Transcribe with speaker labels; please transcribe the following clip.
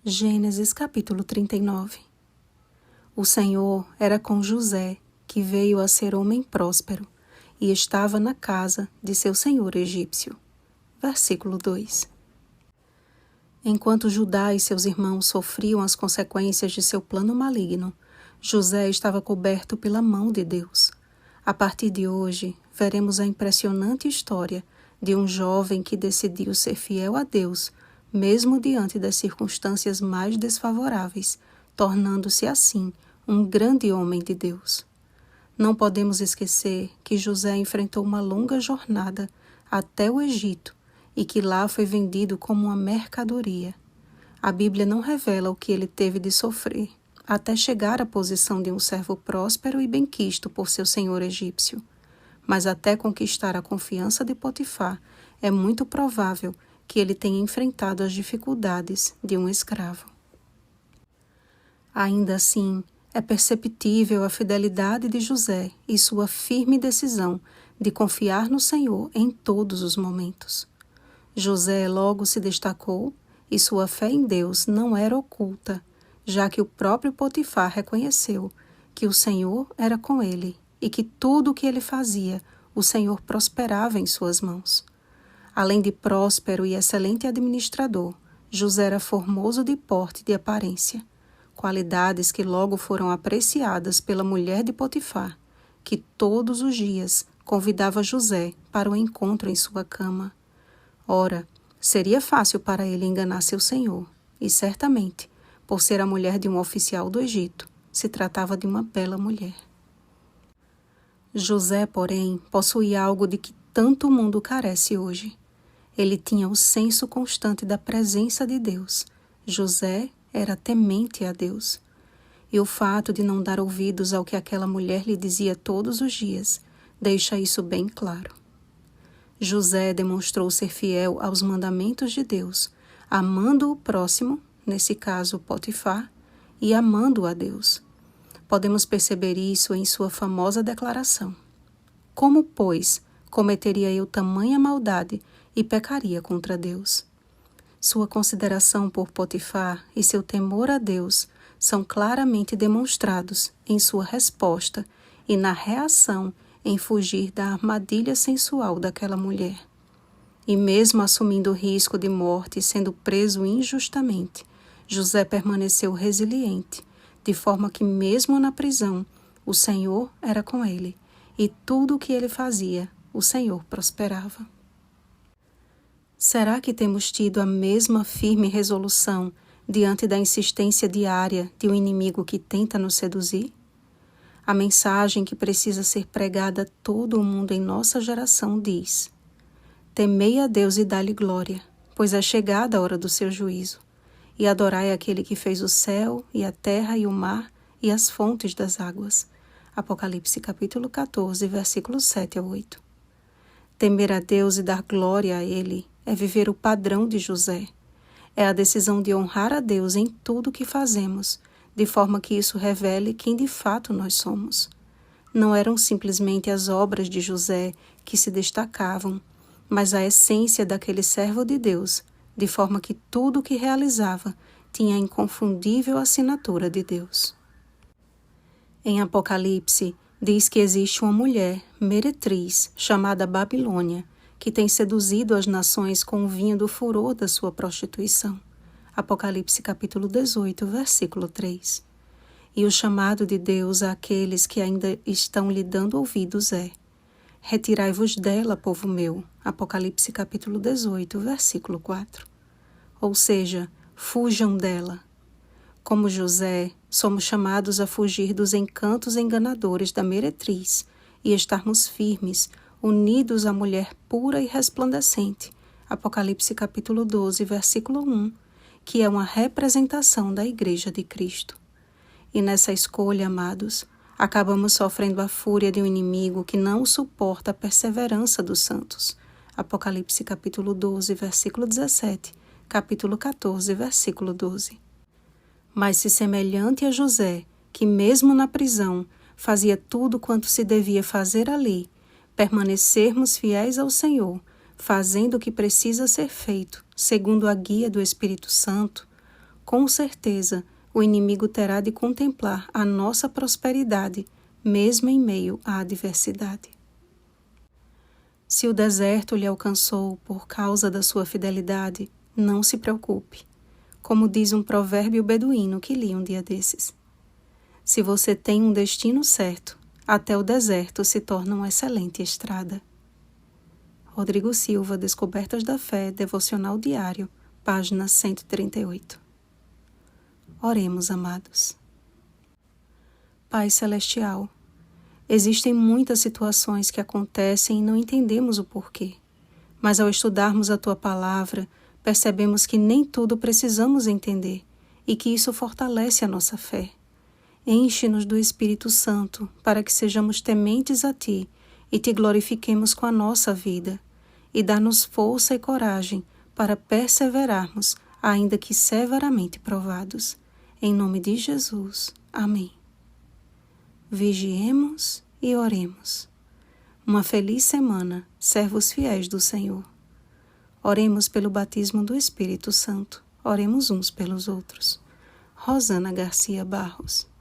Speaker 1: Gênesis capítulo 39. O Senhor era com José, que veio a ser homem próspero, e estava na casa de seu senhor egípcio. Versículo 2. Enquanto Judá e seus irmãos sofriam as consequências de seu plano maligno, José estava coberto pela mão de Deus. A partir de hoje, veremos a impressionante história de um jovem que decidiu ser fiel a Deus, mesmo diante das circunstâncias mais desfavoráveis, tornando-se assim um grande homem de Deus. Não podemos esquecer que José enfrentou uma longa jornada até o Egito e que lá foi vendido como uma mercadoria. A Bíblia não revela o que ele teve de sofrer, até chegar à posição de um servo próspero e benquisto por seu senhor egípcio. Mas até conquistar a confiança de Potifar, é muito provável que ele tenha enfrentado as dificuldades de um escravo. Ainda assim, é perceptível a fidelidade de José e sua firme decisão de confiar no Senhor em todos os momentos. José logo se destacou e sua fé em Deus não era oculta, já que o próprio Potifar reconheceu que o Senhor era com ele e que tudo o que ele fazia, o Senhor prosperava em suas mãos. Além de próspero e excelente administrador, José era formoso de porte e de aparência, qualidades que logo foram apreciadas pela mulher de Potifar, que todos os dias convidava José para o encontro em sua cama. Ora, seria fácil para ele enganar seu senhor, e certamente, por ser a mulher de um oficial do Egito, se tratava de uma bela mulher. José, porém, possuía algo de que tanto o mundo carece hoje. Ele tinha o senso constante da presença de Deus. José era temente a Deus. E o fato de não dar ouvidos ao que aquela mulher lhe dizia todos os dias, deixa isso bem claro. José demonstrou ser fiel aos mandamentos de Deus, amando o próximo, nesse caso Potifar, e amando a Deus. Podemos perceber isso em sua famosa declaração. Como, pois, cometeria eu tamanha maldade e pecaria contra Deus? Sua consideração por Potifar e seu temor a Deus são claramente demonstrados em sua resposta e na reação em fugir da armadilha sensual daquela mulher. E mesmo assumindo o risco de morte e sendo preso injustamente, José permaneceu resiliente, de forma que mesmo na prisão, o Senhor era com ele, e tudo o que ele fazia, o Senhor prosperava. Será que temos tido a mesma firme resolução diante da insistência diária de um inimigo que tenta nos seduzir? A mensagem que precisa ser pregada a todo o mundo em nossa geração diz: temei a Deus e dá-lhe glória, pois é chegada a hora do seu juízo, e adorai aquele que fez o céu e a terra e o mar e as fontes das águas. Apocalipse capítulo 14, versículos 7 a 8. Temer a Deus e dar glória a Ele é viver o padrão de José. É a decisão de honrar a Deus em tudo o que fazemos, de forma que isso revele quem de fato nós somos. Não eram simplesmente as obras de José que se destacavam, mas a essência daquele servo de Deus, de forma que tudo o que realizava tinha a inconfundível assinatura de Deus. Em Apocalipse, diz que existe uma mulher, meretriz, chamada Babilônia, que tem seduzido as nações com o vinho do furor da sua prostituição. Apocalipse capítulo 18, versículo 3. E o chamado de Deus àqueles que ainda estão lhe dando ouvidos é: retirai-vos dela, povo meu. Apocalipse capítulo 18, versículo 4. Ou seja, fujam dela. Como José, somos chamados a fugir dos encantos enganadores da meretriz e estarmos firmes, unidos à mulher pura e resplandecente. Apocalipse capítulo 12, versículo 1, que é uma representação da Igreja de Cristo. E nessa escolha, amados, acabamos sofrendo a fúria de um inimigo que não suporta a perseverança dos santos. Apocalipse capítulo 12, versículo 17, capítulo 14, versículo 12. Mas se semelhante a José, que mesmo na prisão fazia tudo quanto se devia fazer ali, permanecermos fiéis ao Senhor, fazendo o que precisa ser feito, segundo a guia do Espírito Santo, com certeza o inimigo terá de contemplar a nossa prosperidade, mesmo em meio à adversidade. Se o deserto lhe alcançou por causa da sua fidelidade, não se preocupe, como diz um provérbio beduíno que li um dia desses. Se você tem um destino certo, até o deserto se torna uma excelente estrada. Rodrigo Silva, Descobertas da Fé, Devocional Diário, página 138. Oremos, amados. Pai Celestial, existem muitas situações que acontecem e não entendemos o porquê, mas ao estudarmos a Tua Palavra, percebemos que nem tudo precisamos entender e que isso fortalece a nossa fé. Enche-nos do Espírito Santo para que sejamos tementes a Ti e Te glorifiquemos com a nossa vida, e dá-nos força e coragem para perseverarmos, ainda que severamente provados. Em nome de Jesus. Amém. Vigiemos e oremos. Uma feliz semana, servos fiéis do Senhor. Oremos pelo batismo do Espírito Santo. Oremos uns pelos outros. Rosana Garcia Barros.